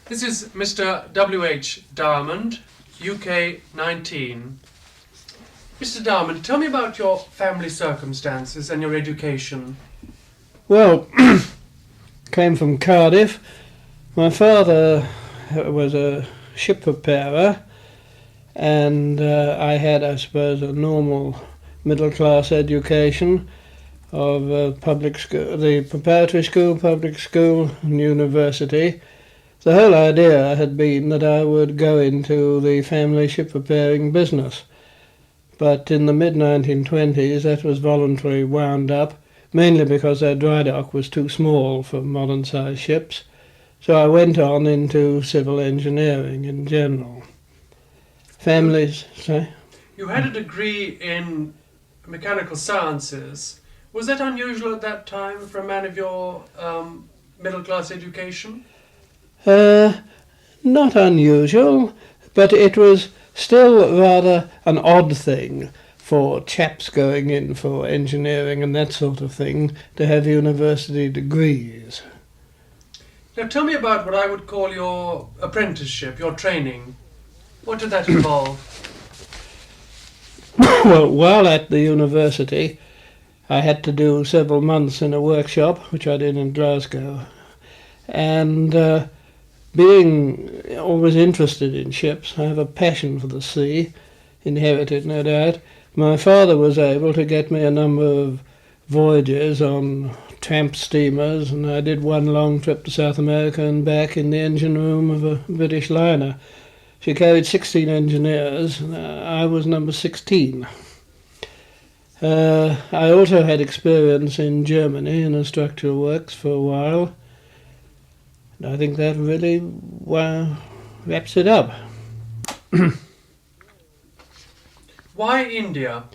This is Mr. W.H. Diamond, UK 19. Mr. Diamond, tell me about your family circumstances and your education. Well, came from Cardiff. My father was a ship repairer, and I had, I suppose, a normal middle-class education of public school, the preparatory school, public school, and university. The whole idea had been that I would go into the family ship repairing business. But in the mid-1920s that was voluntarily wound up, mainly because our dry dock was too small for modern-sized ships. So I went on into civil engineering in general. Families, sorry? You had a degree in mechanical sciences. Was that unusual at that time for a man of your middle-class education? Not unusual, but it was still rather an odd thing for chaps going in for engineering and that sort of thing to have university degrees. Now tell me about what I would call your apprenticeship, your training. What did that involve? Well, while at the university, I had to do several months in a workshop, which I did in Glasgow, and being always interested in ships, I have a passion for the sea, inherited no doubt. My father was able to get me a number of voyages on tramp steamers, and I did one long trip to South America and back in the engine room of a British liner. She carried 16 engineers, and I was number 16. I also had experience in Germany in the structural works for a while. I think that really wraps it up. Why India?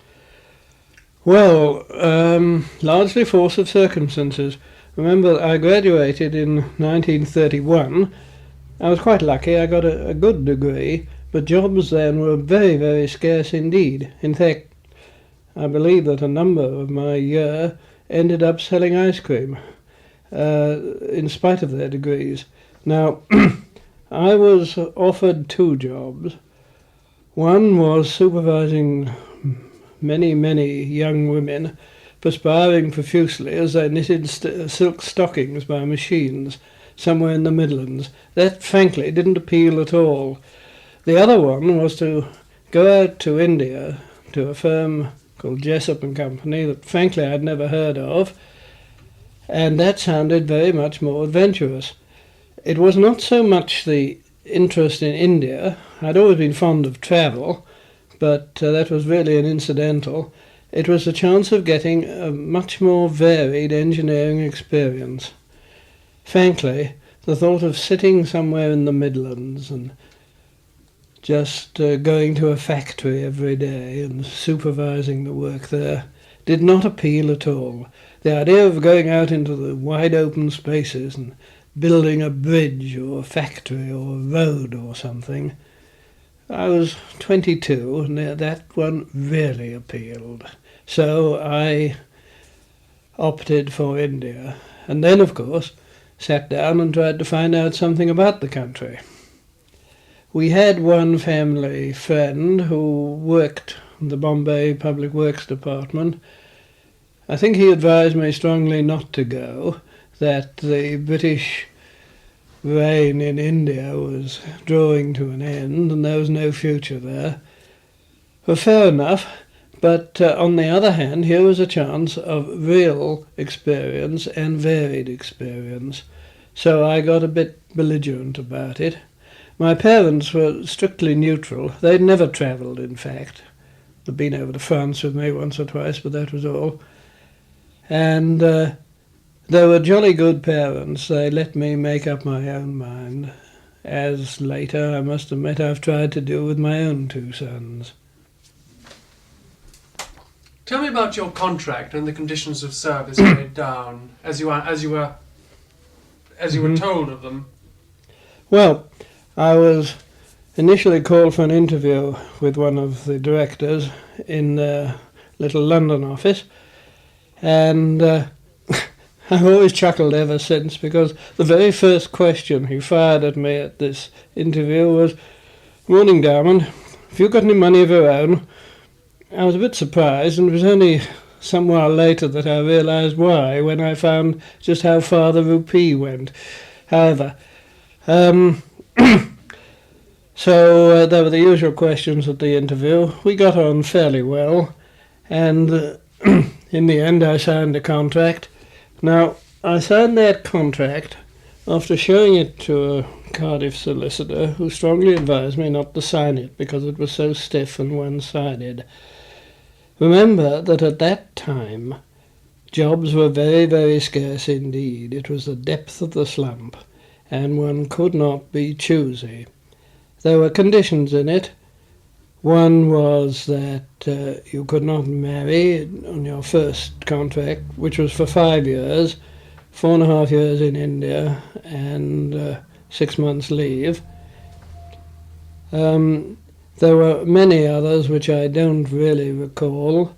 Well, largely force of circumstances. Remember, I graduated in 1931. I was quite lucky. I got a good degree, but jobs then were very, very scarce indeed. In fact, I believe that a number of my year ended up selling ice cream. In spite of their degrees. Now, I was offered two jobs. One was supervising many, many young women perspiring profusely as they knitted silk stockings by machines somewhere in the Midlands. That, frankly, didn't appeal at all. The other one was to go out to India to a firm called Jessup and Company that, frankly, I'd never heard of, and that sounded very much more adventurous. It was not so much the interest in India. I'd always been fond of travel, but that was really an incidental. It was the chance of getting a much more varied engineering experience. Frankly, the thought of sitting somewhere in the Midlands and just going to a factory every day and supervising the work there did not appeal at all. The idea of going out into the wide open spaces and building a bridge or a factory or a road or something, I was 22 and that one really appealed. So I opted for India, and then of course sat down and tried to find out something about the country. We had one family friend who worked in the Bombay Public Works Department. I think he advised me strongly not to go, that the British reign in India was drawing to an end and there was no future there. Well, fair enough, but on the other hand, here was a chance of real experience and varied experience. So I got a bit belligerent about it. My parents were strictly neutral. They'd never travelled, in fact. They'd been over to France with me once or twice, but that was all. And they were jolly good parents. They let me make up my own mind, as later, I must admit, I've tried to do with my own two sons. Tell me about your contract and the conditions of service laid down as you were told of them. Well, I was initially called for an interview with one of the directors in their little London office, and I've always chuckled ever since, because the very first question he fired at me at this interview was, "Morning, Diamond. Have you got any money of your own?" I was a bit surprised, and it was only some while later that I realised why, when I found just how far the rupee went. However, so there were the usual questions at the interview. We got on fairly well, and in the end I signed a contract. Now, I signed that contract after showing it to a Cardiff solicitor who strongly advised me not to sign it because it was so stiff and one-sided. Remember that at that time, jobs were very, very scarce indeed. It was the depth of the slump, and one could not be choosy. There were conditions in it. One was that you could not marry on your first contract, which was for 5 years, 4.5 years in India, and 6 months leave. There were many others which I don't really recall.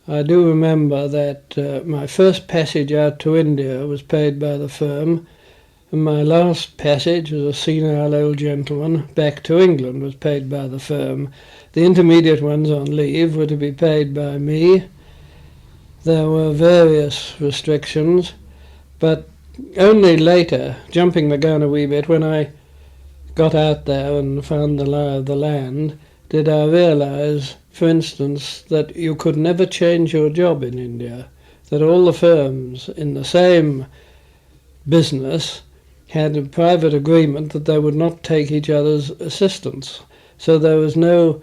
I do remember that my first passage out to India was paid by the firm, and my last passage as a senile old gentleman back to England was paid by the firm. The intermediate ones on leave were to be paid by me. There were various restrictions, but only later, jumping the gun a wee bit, when I got out there and found the lie of the land, did I realise, for instance, that you could never change your job in India, that all the firms in the same business had a private agreement that they would not take each other's assistance. So there was no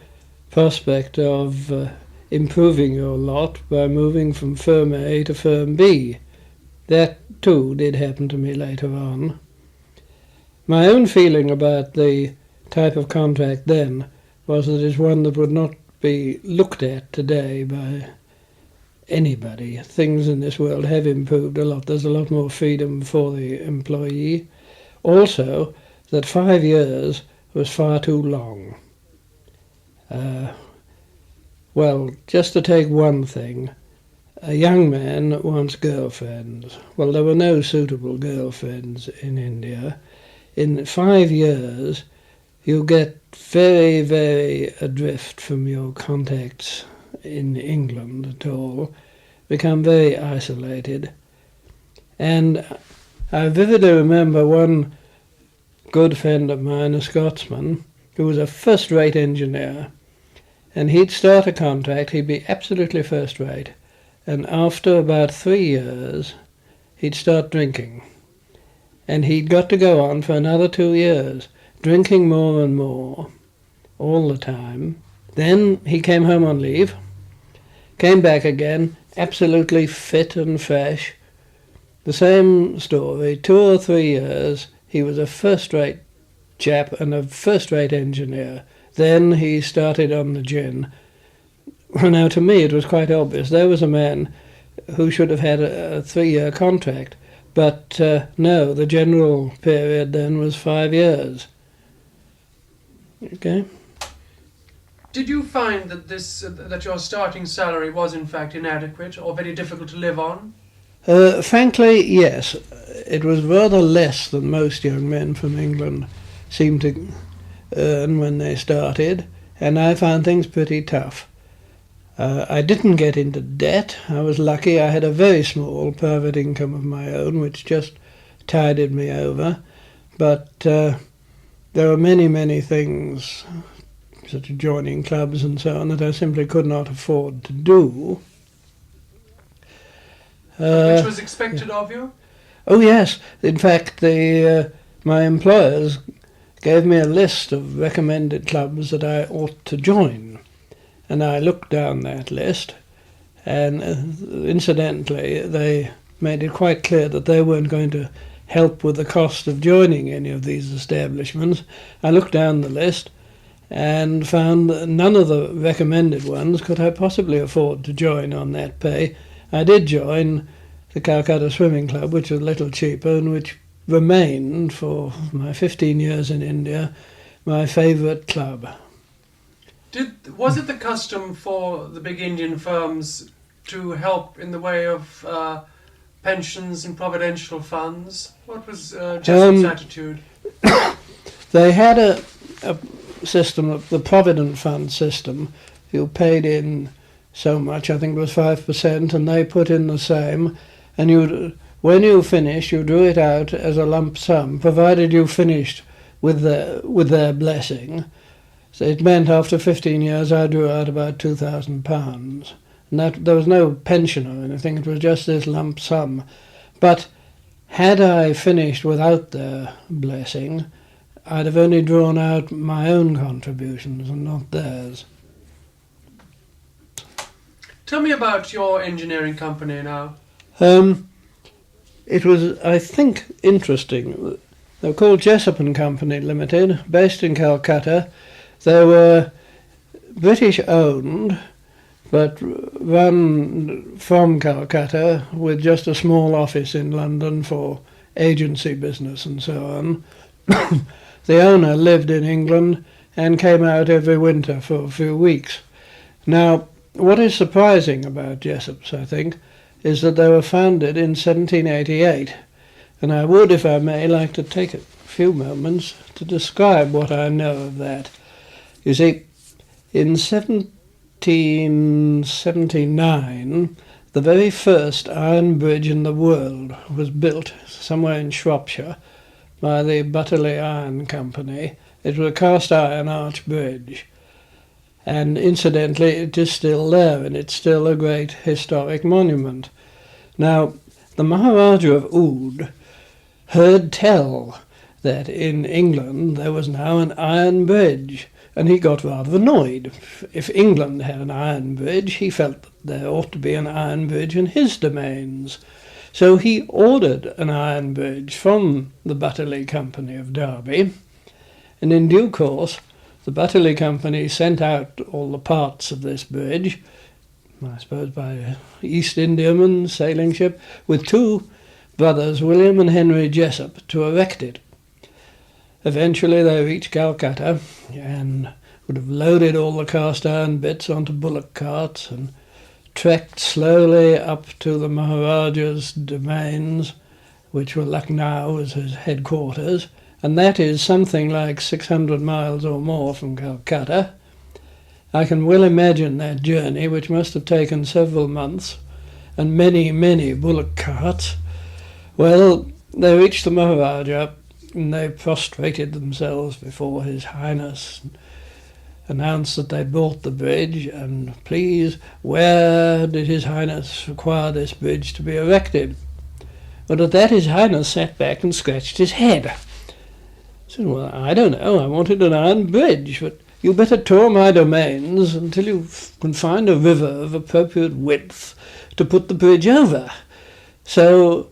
prospect of improving your lot by moving from firm A to firm B. That too did happen to me later on. My own feeling about the type of contract then was that it's one that would not be looked at today by anybody. Things in this world have improved a lot. There's a lot more freedom for the employee. Also, that 5 years was far too long. Well, just to take one thing, a young man wants girlfriends. Well, there were no suitable girlfriends in India. In 5 years, you get very, very adrift from your contacts in England at all, become very isolated. And I vividly remember one good friend of mine, a Scotsman, who was a first-rate engineer, and he'd start a contract, he'd be absolutely first-rate, and after about 3 years, he'd start drinking. And he'd got to go on for another 2 years, drinking more and more, all the time. Then he came home on leave, came back again, absolutely fit and fresh. The same story, 2 or 3 years, he was a first-rate chap and a first-rate engineer. Then he started on the gin. Well, now, to me, it was quite obvious. There was a man who should have had a 3-year contract, but no, the general period then was 5 years. Okay. Did you find that that your starting salary was in fact inadequate or very difficult to live on? Frankly, yes. It was rather less than most young men from England seemed to earn when they started, and I found things pretty tough. I didn't get into debt. I was lucky. I had a very small private income of my own, which just tided me over. But there were many, many things, such as joining clubs and so on, that I simply could not afford to do. Which was expected of you? Oh yes. In fact, my employers gave me a list of recommended clubs that I ought to join. And I looked down that list, and incidentally, they made it quite clear that they weren't going to help with the cost of joining any of these establishments. I looked down the list and found that none of the recommended ones could I possibly afford to join on that pay. I did join the Calcutta Swimming Club, which was a little cheaper and which remained for my 15 years in India my favourite club. Was it the custom for the big Indian firms to help in the way of pensions and providential funds? What was Jessup's attitude? They had a system, the Provident Fund system. You paid in so much, I think it was 5%, and they put in the same. And when you finished, you drew it out as a lump sum, provided you finished with their blessing. So it meant after 15 years I drew out about £2,000. And there was no pension or anything, it was just this lump sum. But had I finished without their blessing, I'd have only drawn out my own contributions and not theirs. Tell me about your engineering company now. It was, I think, interesting. They were called Jessup and Company Limited, based in Calcutta. They were British owned, but run from Calcutta with just a small office in London for agency business and so on. The owner lived in England and came out every winter for a few weeks. Now, what is surprising about Jessup's, I think, is that they were founded in 1788, and I would, if I may, like to take a few moments to describe what I know of that. You see, in 1779, the very first iron bridge in the world was built somewhere in Shropshire by the Butterley Iron Company. It was a cast iron arch bridge. And incidentally, it is still there, and it's still a great historic monument. Now, the Maharaja of Oud heard tell that in England there was now an iron bridge, and he got rather annoyed. If England had an iron bridge, he felt that there ought to be an iron bridge in his domains. So he ordered an iron bridge from the Butterley Company of Derby, and in due course the Butterley Company sent out all the parts of this bridge, I suppose by East Indiaman sailing ship, with two brothers, William and Henry Jessup, to erect it. Eventually they reached Calcutta and would have loaded all the cast iron bits onto bullock carts and trekked slowly up to the Maharaja's domains, which were Lucknow as his headquarters, and that is something like 600 miles or more from Calcutta. I can well imagine that journey, which must have taken several months, and many, many bullock carts. Well, they reached the Maharaja, and they prostrated themselves before His Highness, announced that they bought the bridge, and please, where did His Highness require this bridge to be erected? But at that His Highness sat back and scratched his head. Said, well, I don't know, I wanted an iron bridge, but you better tour my domains until you can find a river of appropriate width to put the bridge over. So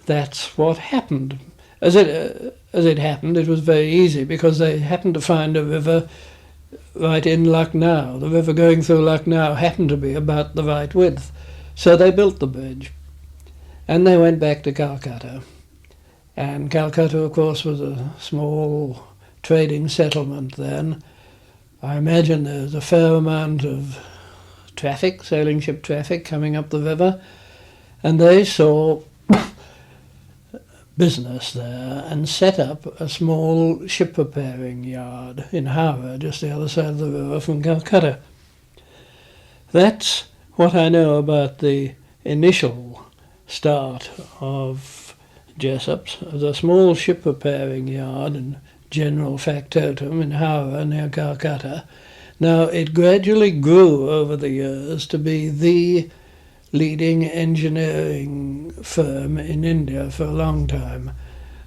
that's what happened. As it happened, it was very easy, because they happened to find a river right in Lucknow. The river going through Lucknow happened to be about the right width. So they built the bridge. And they went back to Calcutta. And Calcutta, of course, was a small trading settlement then. I imagine there's a fair amount of traffic, sailing ship traffic, coming up the river. And they saw business there and set up a small ship repairing yard in Howrah, just the other side of the river from Calcutta. That's what I know about the initial start of Jessup's, as a small ship repairing yard and general factotum in Howrah near Calcutta. Now, it gradually grew over the years to be the leading engineering firm in India for a long time.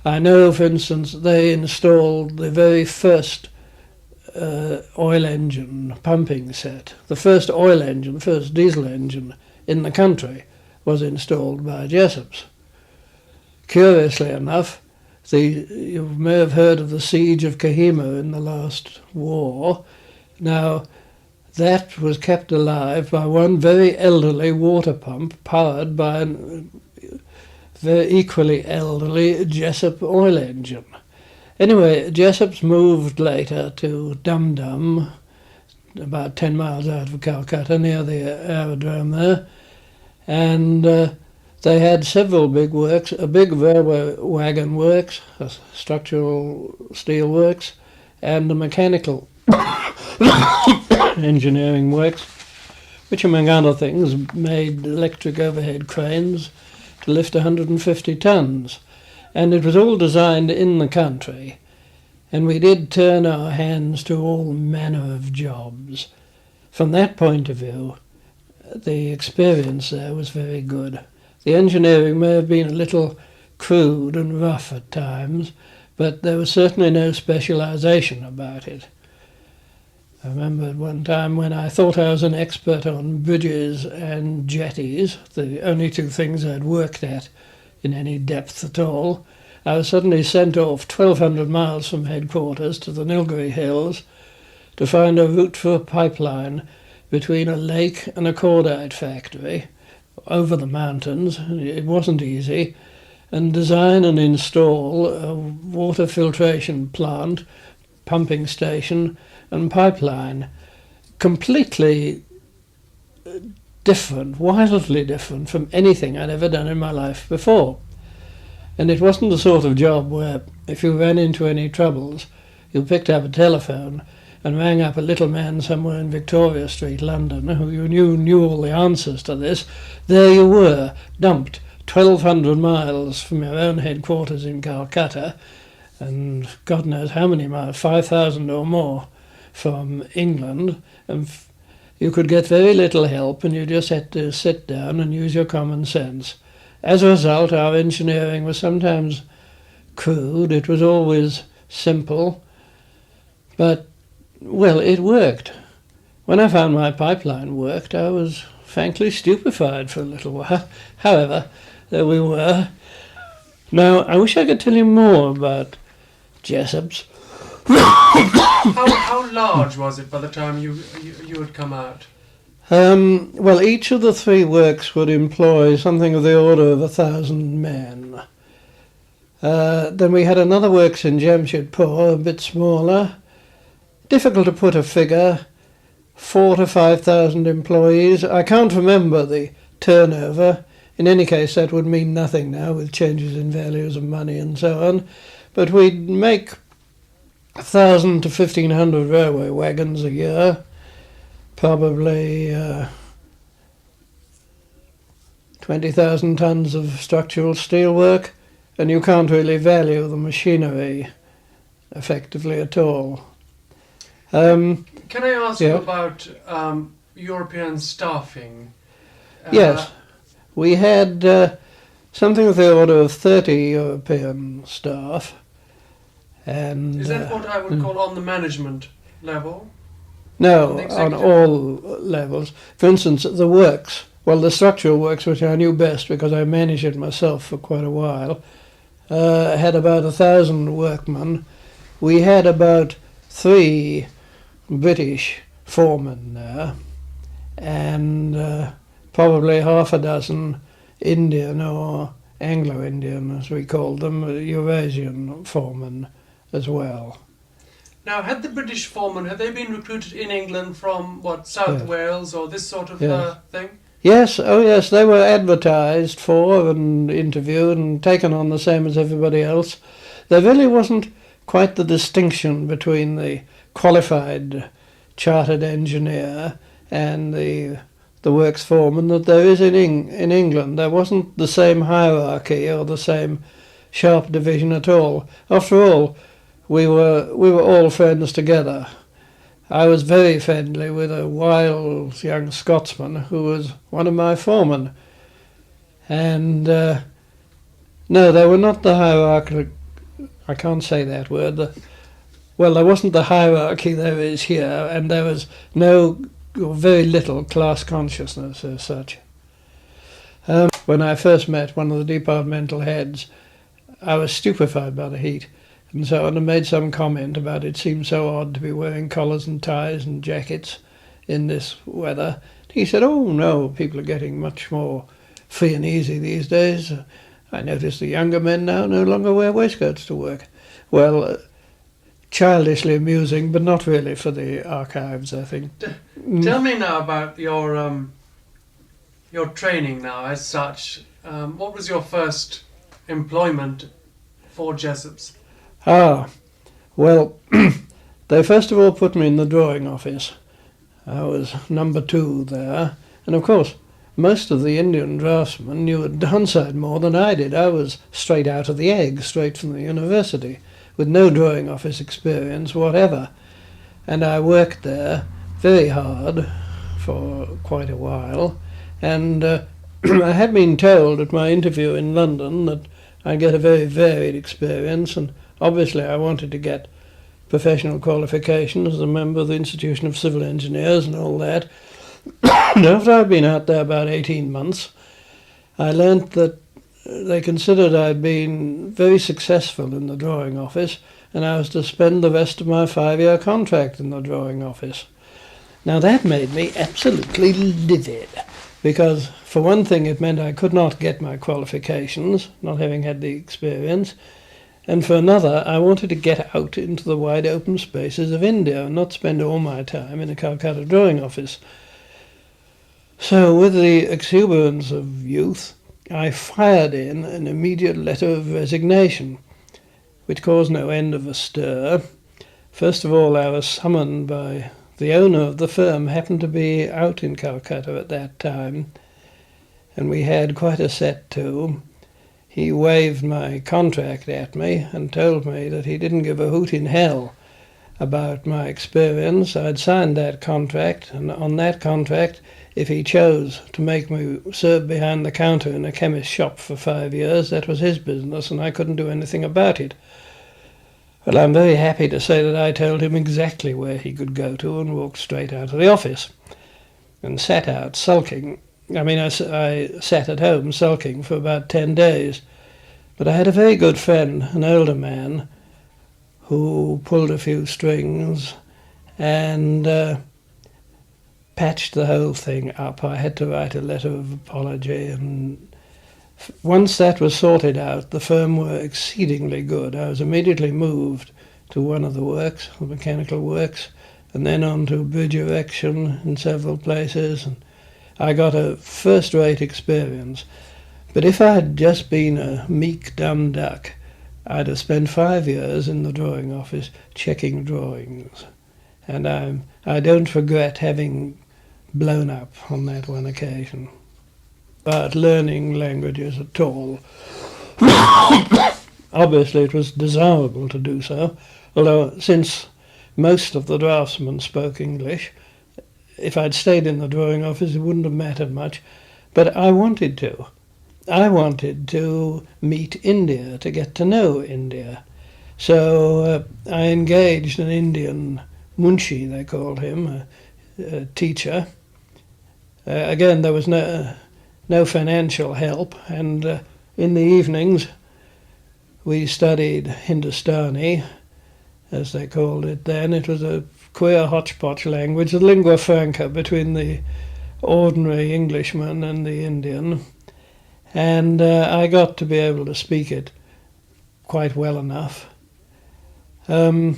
I know, for instance, they installed the very first oil engine pumping set. The first oil engine, first diesel engine in the country was installed by Jessup's. Curiously enough, you may have heard of the siege of Kohima in the last war. Now, that was kept alive by one very elderly water pump powered by a very equally elderly Jessup oil engine. Anyway, Jessup's moved later to Dum Dum, about 10 miles out of Calcutta, near the aerodrome there, and They had several big works, a big railway wagon works, a structural steel works, and a mechanical engineering works, which among other things made electric overhead cranes to lift 150 tons. And it was all designed in the country, and we did turn our hands to all manner of jobs. From that point of view, the experience there was very good. The engineering may have been a little crude and rough at times, but there was certainly no specialisation about it. I remember at one time when I thought I was an expert on bridges and jetties, the only two things I'd worked at in any depth at all, I was suddenly sent off 1,200 miles from headquarters to the Nilgiri Hills to find a route for a pipeline between a lake and a cordite factory over the mountains. It wasn't easy. And design and install a water filtration plant, pumping station and pipeline. Completely different, wildly different from anything I'd ever done in my life before. And it wasn't the sort of job where if you ran into any troubles, you picked up a telephone and rang up a little man somewhere in Victoria Street, London, who you knew all the answers to this. There you were, dumped 1,200 miles from your own headquarters in Calcutta, and God knows how many miles, 5,000 or more from England, and you could get very little help, and you just had to sit down and use your common sense. As a result, our engineering was sometimes crude, it was always simple, but well, it worked. When I found my pipeline worked, I was frankly stupefied for a little while. However, there we were. Now, I wish I could tell you more about Jessop's. How large was it by the time you had come out? Well, each of the three works would employ something of the order of 1,000 men. Then we had another works in Jamshedpur, a bit smaller. Difficult to put a figure, 4,000 to 5,000 employees. I can't remember the turnover. In any case, that would mean nothing now with changes in values of money and so on. But we'd make 1,000 to 1,500 railway wagons a year, probably 20,000 tons of structural steel work, and you can't really value the machinery effectively at all. Can I ask you about European staffing? Yes, we had something of the order of 30 European staff. And is that what I would call on the management level? No, on all levels. For instance, the works, well, the structural works, which I knew best because I managed it myself for quite a while, had about 1,000 workmen. We had about 3 British foremen there, and probably half a dozen Indian or Anglo-Indian, as we called them, Eurasian foremen as well. Now, had the British foremen, had they been recruited in England from, South Wales or this sort of thing? Yes, oh yes, they were advertised for and interviewed and taken on the same as everybody else. There really wasn't quite the distinction between the qualified chartered engineer and the works foreman that there is in England. There wasn't the same hierarchy or the same sharp division at all. After all, we were all friends together. I was very friendly with a wild young Scotsman who was one of my foremen. And no, they were not the hierarchy. I can't say that word. Well, there wasn't the hierarchy there is here, and there was no, or very little, class consciousness as such. When I first met one of the departmental heads, I was stupefied by the heat, and so on, and made some comment about it seemed so odd to be wearing collars and ties and jackets in this weather. He said, "Oh no, people are getting much more free and easy these days. I notice the younger men now no longer wear waistcoats to work." Well, childishly amusing, but not really for the archives, I think. Tell me now about your training now as such. What was your first employment for Jessops? Ah, well, they first of all put me in the drawing office. I was number 2 there, and of course most of the Indian draftsmen knew at Downside more than I did. I was straight out of the egg, straight from the university, with no drawing office experience whatever. And I worked there very hard for quite a while, and I had been told at my interview in London that I'd get a very varied experience, and obviously I wanted to get professional qualifications as a member of the Institution of Civil Engineers and all that. And after I'd been out there about 18 months, I learnt that they considered I'd been very successful in the drawing office, and I was to spend the rest of my 5-year contract in the drawing office. Now that made me absolutely livid, because for one thing it meant I could not get my qualifications, not having had the experience, and for another I wanted to get out into the wide open spaces of India and not spend all my time in a Calcutta drawing office. So with the exuberance of youth, I fired in an immediate letter of resignation, which caused no end of a stir. First of all, I was summoned by the owner of the firm, happened to be out in Calcutta at that time, and we had quite a set to. He waved my contract at me and told me that he didn't give a hoot in hell about my experience. I'd signed that contract, and on that contract, if he chose to make me serve behind the counter in a chemist's shop for 5 years, that was his business, and I couldn't do anything about it. Well, I'm very happy to say that I told him exactly where he could go to and walked straight out of the office and sat out sulking. I sat at home sulking for about 10 days. But I had a very good friend, an older man, who pulled a few strings and patched the whole thing up. I had to write a letter of apology, and once that was sorted out, the firm were exceedingly good. I was immediately moved to one of the works, the mechanical works, and then on to bridge erection in several places, and I got a first-rate experience. But if I had just been a meek dumb duck, I'd have spent 5 years in the drawing office checking drawings, and I don't regret having blown up on that one occasion. But learning languages at all, obviously it was desirable to do so, although since most of the draftsmen spoke English, if I'd stayed in the drawing office it wouldn't have mattered much, but I wanted to. I wanted to meet India, to get to know India. So I engaged an Indian munshi, they called him, a teacher. Again, there was no financial help, and in the evenings we studied Hindustani, as they called it then. It was a queer hodgepodge language, a lingua franca between the ordinary Englishman and the Indian. And I got to be able to speak it quite well enough. May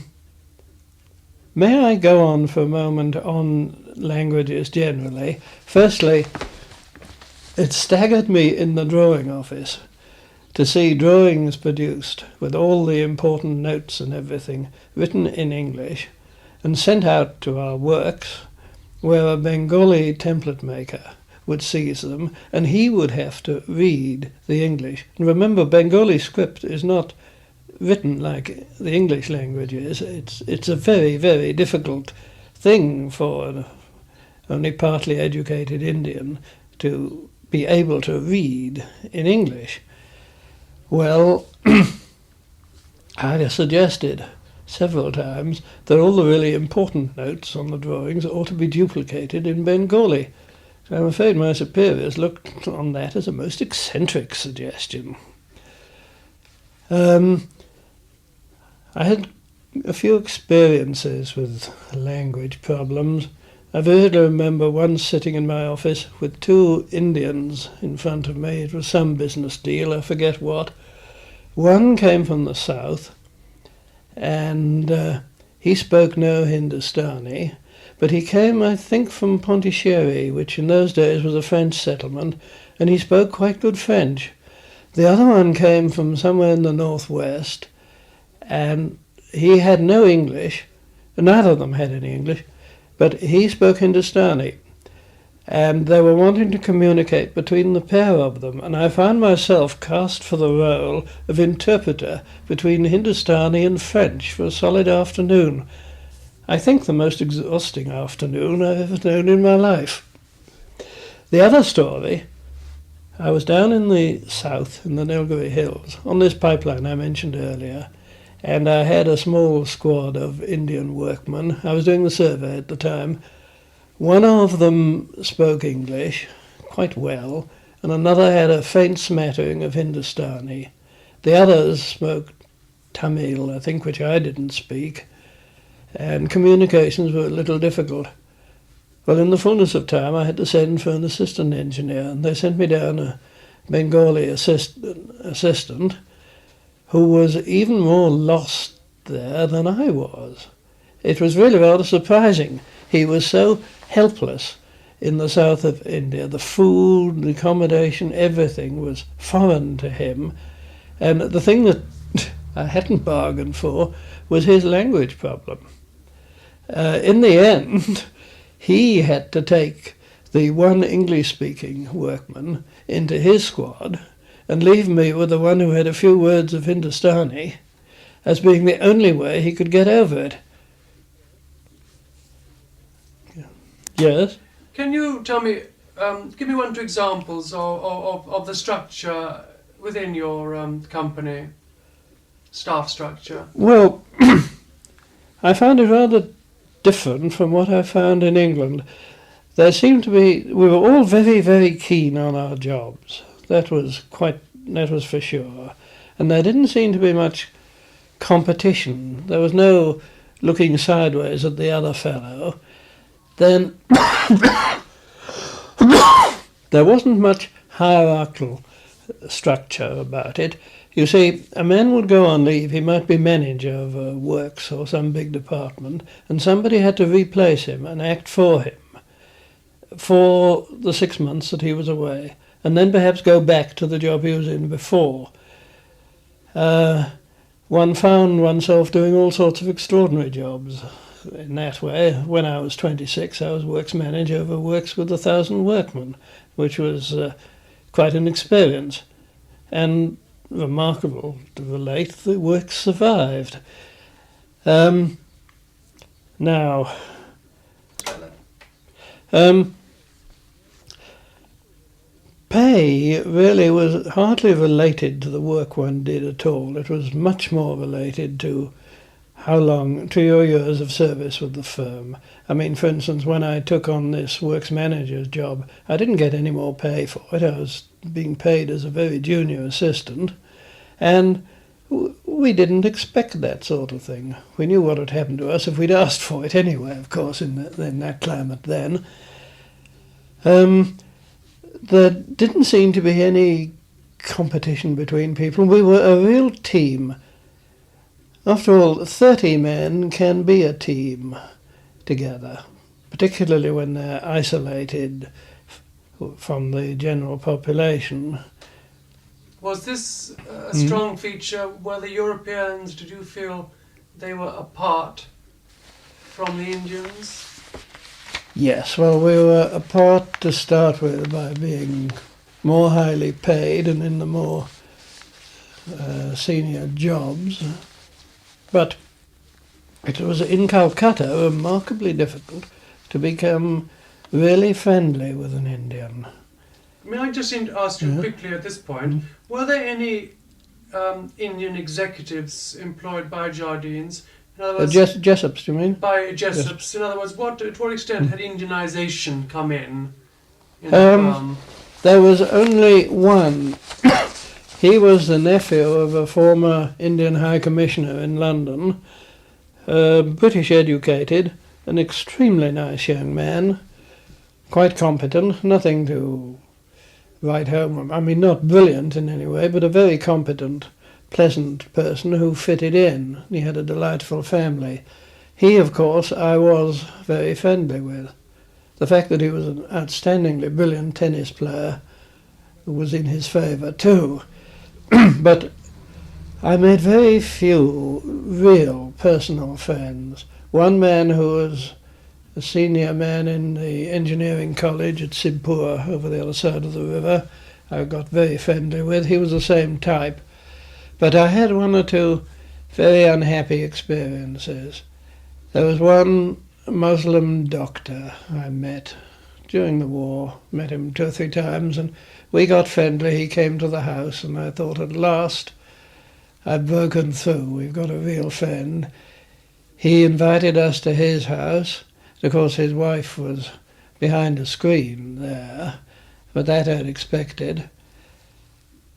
I go on for a moment on languages generally? Firstly, it staggered me in the drawing office to see drawings produced with all the important notes and everything written in English and sent out to our works, where a Bengali template maker would seize them, and he would have to read the English. And remember, Bengali script is not written like the English language is. It's a very, very difficult thing for an only partly educated Indian to be able to read in English. Well, I suggested several times that all the really important notes on the drawings ought to be duplicated in Bengali. So I'm afraid my superiors looked on that as a most eccentric suggestion. I had a few experiences with language problems. I vividly remember once sitting in my office with 2 Indians in front of me. It was some business deal, I forget what. One came from the south, and he spoke no Hindustani, but he came, I think, from Pondicherry, which in those days was a French settlement, and he spoke quite good French. The other one came from somewhere in the northwest, and he had no English. Neither of them had any English, but he spoke Hindustani. And they were wanting to communicate between the pair of them, and I found myself cast for the role of interpreter between Hindustani and French for a solid afternoon. I think the most exhausting afternoon I've ever known in my life. The other story, I was down in the south, in the Nilgiri Hills, on this pipeline I mentioned earlier, and I had a small squad of Indian workmen. I was doing the survey at the time. One of them spoke English quite well, and another had a faint smattering of Hindustani. The others spoke Tamil, I think, which I didn't speak, and communications were a little difficult. Well, in the fullness of time, I had to send for an assistant engineer, and they sent me down a Bengali assistant who was even more lost there than I was. It was really rather surprising. He was so helpless in the south of India. The food, the accommodation, everything was foreign to him. And the thing that I hadn't bargained for was his language problem. In the end, he had to take the one English-speaking workman into his squad and leave me with the one who had a few words of Hindustani as being the only way he could get over it. Yes? Can you tell me, give me one or two examples of the structure within your company, staff structure? Well, I found it rather different from what I found in England. There seemed to be, we were all very, very keen on our jobs. That was for sure. And there didn't seem to be much competition. There was no looking sideways at the other fellow. Then there wasn't much hierarchical structure about it. You see, a man would go on leave, he might be manager of a works or some big department, and somebody had to replace him and act for him for the 6 months that he was away, and then perhaps go back to the job he was in before. One found oneself doing all sorts of extraordinary jobs in that way. When I was 26, I was works manager of a works with 1,000 workmen, which was quite an experience. And remarkable to relate, the works survived. Now, pay really was hardly related to the work one did at all. It was much more related to to your years of service with the firm. I mean, for instance, when I took on this works manager's job, I didn't get any more pay for it. I was being paid as a very junior assistant, and we didn't expect that sort of thing. We knew what had happened to us if we'd asked for it anyway, of course, in that climate then. There didn't seem to be any competition between people. We were a real team. After all, 30 men can be a team together, particularly when they're isolated from the general population. Was this a strong feature? Were the Europeans, did you feel they were apart from the Indians? Yes, well, we were apart to start with by being more highly paid and in the more senior jobs. But it was in Calcutta remarkably difficult to become really friendly with an Indian. May I just ask you quickly at this point, were there any Indian executives employed by Jardines? In other words, Jessops, you mean? By Jessops. Yes. In other words, to what extent had Indianization come in the firm? There was only one. He was the nephew of a former Indian High Commissioner in London, British educated, an extremely nice young man, quite competent, nothing to write home. I mean, not brilliant in any way, but a very competent, pleasant person who fitted in. He had a delightful family. He, of course, I was very friendly with. The fact that he was an outstandingly brilliant tennis player was in his favour too. But I made very few real personal friends. One man who was a senior man in the engineering college at Sibpur over the other side of the river, I got very friendly with. He was the same type. But I had one or two very unhappy experiences. There was one Muslim doctor I met during the war, met him 2 or 3 times, and we got friendly. He came to the house, and I thought, at last I've broken through. We've got a real friend. He invited us to his house. Of course, his wife was behind a screen there, but that I'd expected.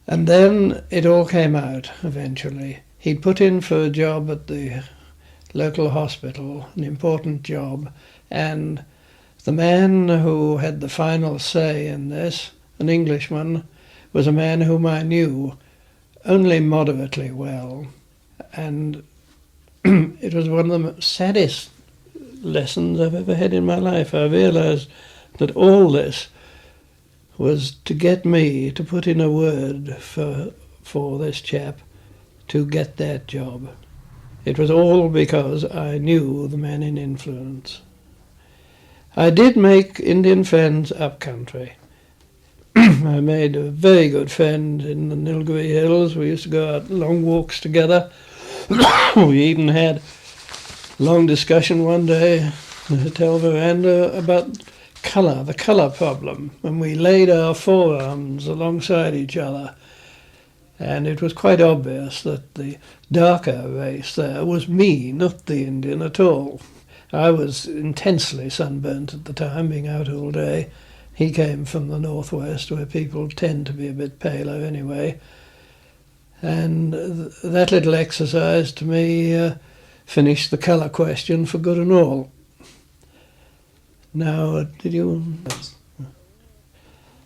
And then it all came out eventually. He'd put in for a job at the local hospital, an important job, and the man who had the final say in this, an Englishman, was a man whom I knew only moderately well. And it was one of the saddest lessons I've ever had in my life. I realised that all this was to get me to put in a word for this chap to get that job. It was all because I knew the man in influence. I did make Indian friends up country. I made a very good friend in the Nilgiri Hills. We used to go out long walks together. We even had a long discussion one day in the hotel veranda about colour, the colour problem, when we laid our forearms alongside each other. And it was quite obvious that the darker race there was me, not the Indian at all. I was intensely sunburnt at the time, being out all day. He came from the northwest, where people tend to be a bit paler anyway. And that little exercise to me finished the colour question for good and all. Now, did you...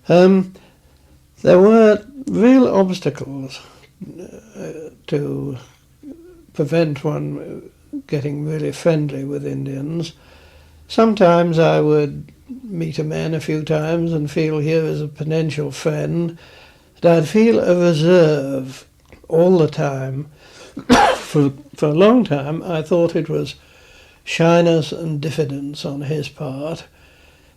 there were real obstacles to prevent one getting really friendly with Indians. Sometimes I would meet a man a few times and feel here is a potential friend, but I'd feel a reserve all the time. For a long time I thought it was shyness and diffidence on his part.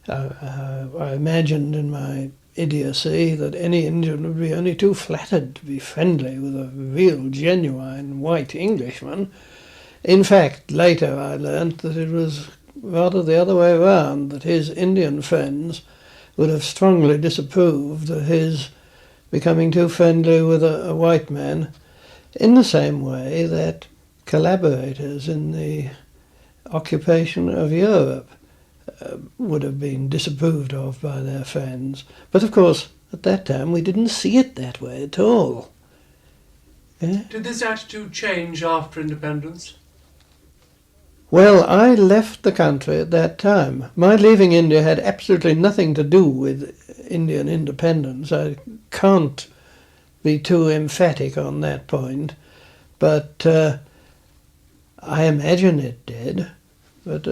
I imagined in my idiocy that any Indian would be only too flattered to be friendly with a real, genuine white Englishman. In fact, later I learnt that it was rather the other way around, that his Indian friends would have strongly disapproved of his becoming too friendly with a white man, in the same way that collaborators in the occupation of Europe would have been disapproved of by their friends. But of course, at that time, we didn't see it that way at all. Yeah? Did this attitude change after independence? Well, I left the country at that time. My leaving India had absolutely nothing to do with Indian independence. I can't be too emphatic on that point, but I imagine it did. But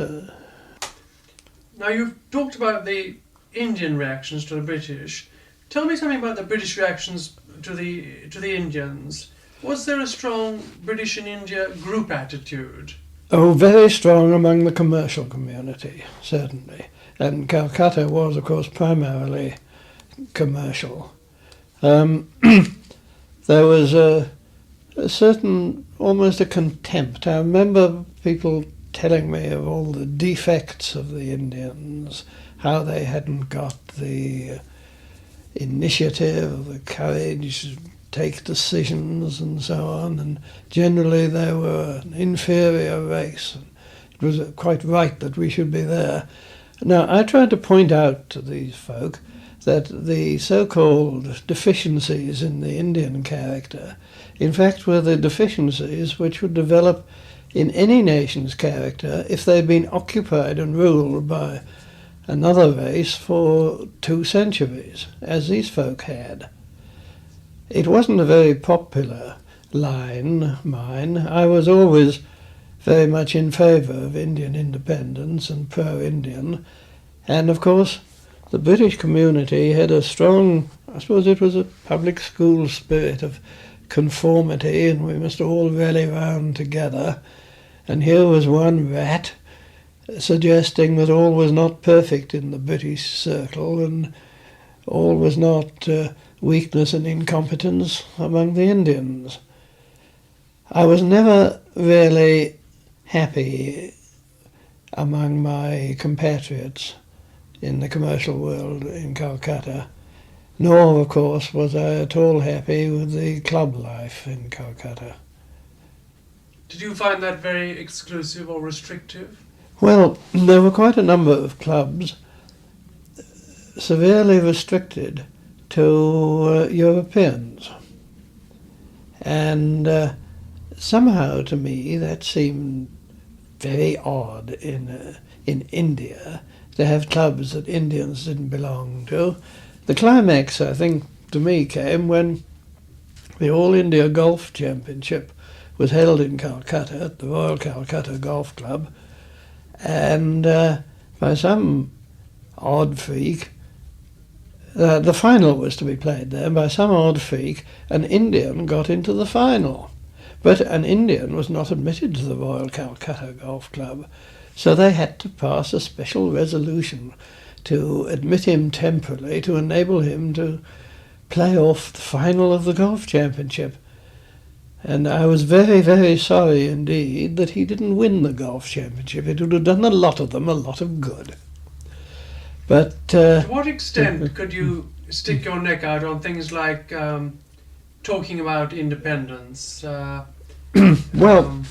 now, you've talked about the Indian reactions to the British. Tell me something about the British reactions to the Indians. Was there a strong British and India group attitude? Oh, very strong among the commercial community, certainly. And Calcutta was, of course, primarily commercial. There was a certain, almost a contempt. I remember people telling me of all the defects of the Indians, how they hadn't got the initiative, the courage to take decisions and so on, and generally they were an inferior race. It was quite right that we should be there. Now, I tried to point out to these folk that the so-called deficiencies in the Indian character, in fact, were the deficiencies which would develop in any nation's character if they'd been occupied and ruled by another race for 2 centuries, as these folk had. It wasn't a very popular line, mine. I was always very much in favour of Indian independence and pro-Indian, and of course the British community had a strong, I suppose it was a public school spirit of conformity, and we must all rally round together. And here was one rat suggesting that all was not perfect in the British circle, and all was not weakness and incompetence among the Indians. I was never really happy among my compatriots in the commercial world in Calcutta, nor, of course, was I at all happy with the club life in Calcutta. Did you find that very exclusive or restrictive? Well, there were quite a number of clubs severely restricted to Europeans. And somehow to me that seemed very odd in India to have clubs that Indians didn't belong to. The climax, I think, to me came when the All India Golf Championship was held in Calcutta at the Royal Calcutta Golf Club, and by some odd freak, the final was to be played there, and by some odd freak an Indian got into the final. But an Indian was not admitted to the Royal Calcutta Golf Club, so they had to pass a special resolution to admit him temporarily to enable him to play off the final of the golf championship. And I was very, very sorry indeed that he didn't win the golf championship. It would have done a lot of them a lot of good. But to what extent could you stick your neck out on things like talking about independence? Well,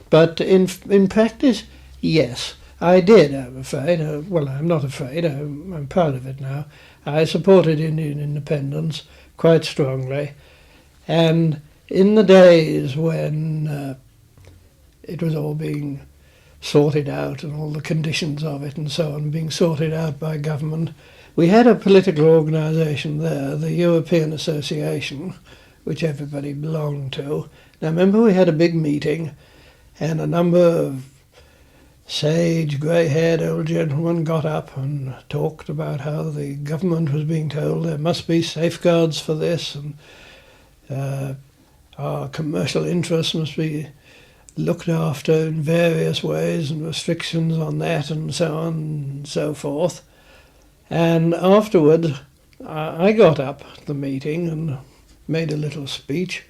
but in practice, yes, I did, I'm afraid. Well, I'm not afraid, I'm proud of it now. I supported Indian independence quite strongly. And in the days when it was all being sorted out and all the conditions of it and so on being sorted out by government, we had a political organisation there, the European Association, which everybody belonged to. Now remember, we had a big meeting and a number of sage, grey-haired old gentlemen got up and talked about how the government was being told there must be safeguards for this, and our commercial interests must be looked after in various ways, and restrictions on that and so on and so forth. And afterwards I got up at the meeting and made a little speech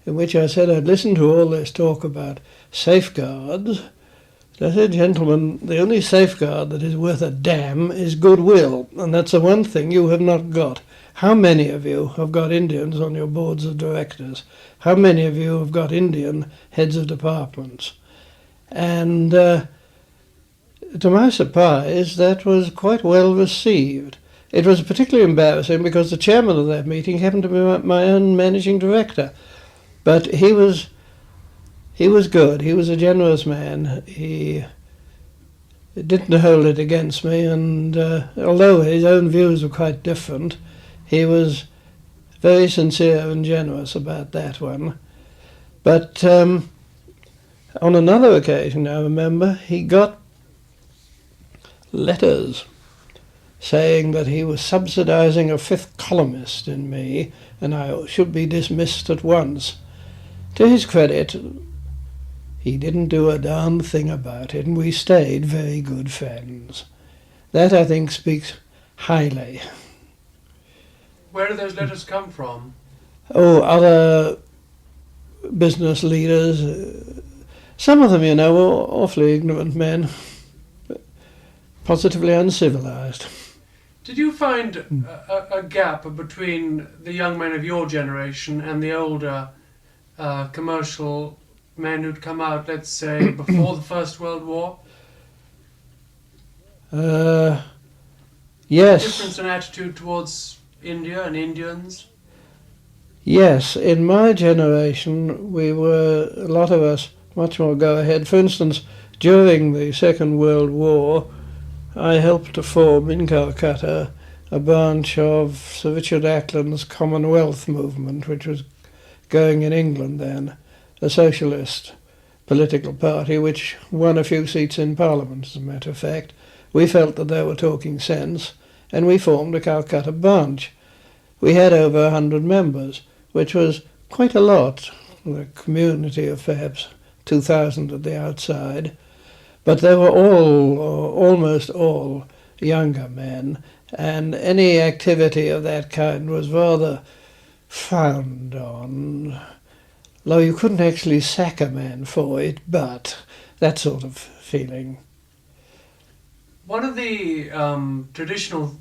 in which I said I'd listened to all this talk about safeguards. I said, gentlemen, the only safeguard that is worth a damn is goodwill, and that's the one thing you have not got. How many of you have got Indians on your boards of directors? How many of you have got Indian heads of departments? And to my surprise, that was quite well received. It was particularly embarrassing because the chairman of that meeting happened to be my own managing director. But he was good. He was a generous man. He didn't hold it against me, and although his own views were quite different, he was very sincere and generous about that one. But on another occasion, I remember, he got letters saying that he was subsidizing a fifth columnist in me, and I should be dismissed at once. To his credit, he didn't do a darn thing about it, and we stayed very good friends. That, I think, speaks highly. Where do those letters come from? Oh, other business leaders. Some of them, you know, were awfully ignorant men, positively uncivilized. Did you find a gap between the young men of your generation and the older commercial men who'd come out, let's say, before the First World War? Yes. Difference in attitude towards India and Indians? Yes, in my generation we were, a lot of us, much more go ahead. For instance, during the Second World War, I helped to form in Calcutta a branch of Sir Richard Ackland's Commonwealth movement, which was going in England then, a socialist political party which won a few seats in Parliament, as a matter of fact. We felt that they were talking sense, and we formed a Calcutta branch. We had over 100 members, which was quite a lot, a community of perhaps 2,000 at the outside, but they were all, or almost all, younger men, and any activity of that kind was rather frowned on. Though you couldn't actually sack a man for it, but that sort of feeling. One of the traditional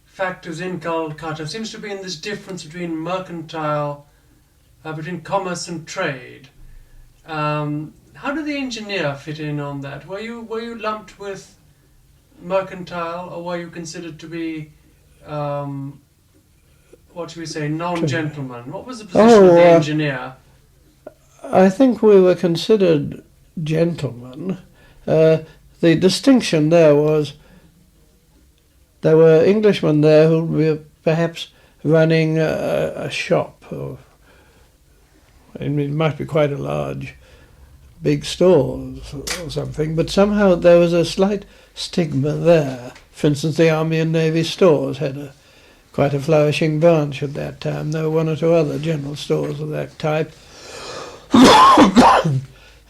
factors in Calcutta seems to be in this difference between between commerce and trade. How did the engineer fit in on that? Were you lumped with mercantile, or were you considered to be what should we say, non-gentleman? What was the position of the engineer? I think we were considered gentlemen. The distinction there was there were Englishmen there who were perhaps running a shop, or it might be quite a large, big store or something, but somehow there was a slight stigma there. For instance, the Army and Navy stores had quite a flourishing branch at that time. There were one or two other general stores of that type.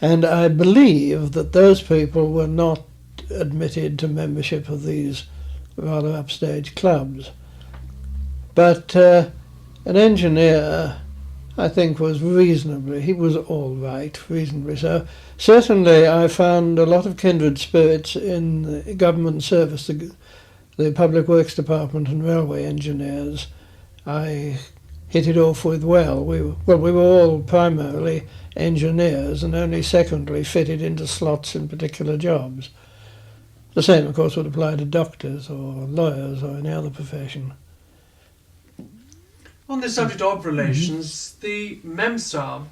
And I believe that those people were not admitted to membership of these rather upstage clubs. But an engineer, I think, he was all right, reasonably so. Certainly I found a lot of kindred spirits in the government service, the Public Works Department and railway engineers. I hit it off with well. We were all primarily engineers and only secondly fitted into slots in particular jobs. The same, of course, would apply to doctors or lawyers or any other profession. On the subject of relations, the Memsahib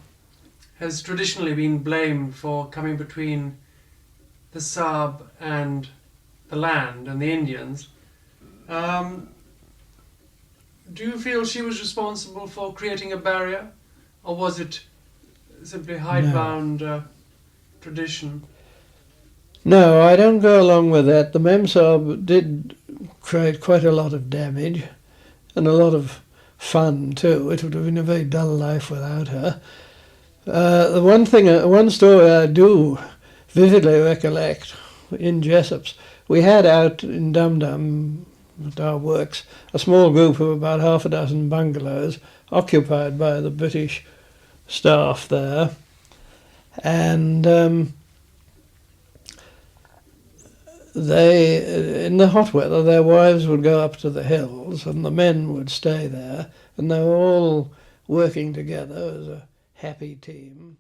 has traditionally been blamed for coming between the Sahib and the land and the Indians. Do you feel she was responsible for creating a barrier, or was it simply hidebound tradition? No, I don't go along with that. The Memsahib did create quite a lot of damage and a lot of fun too. It would have been a very dull life without her. The one story I do vividly recollect in Jessop's, we had out in Dum Dum at our works a small group of about half a dozen bungalows occupied by the British staff there, and they, in the hot weather, their wives would go up to the hills and the men would stay there, and they were all working together as a happy team.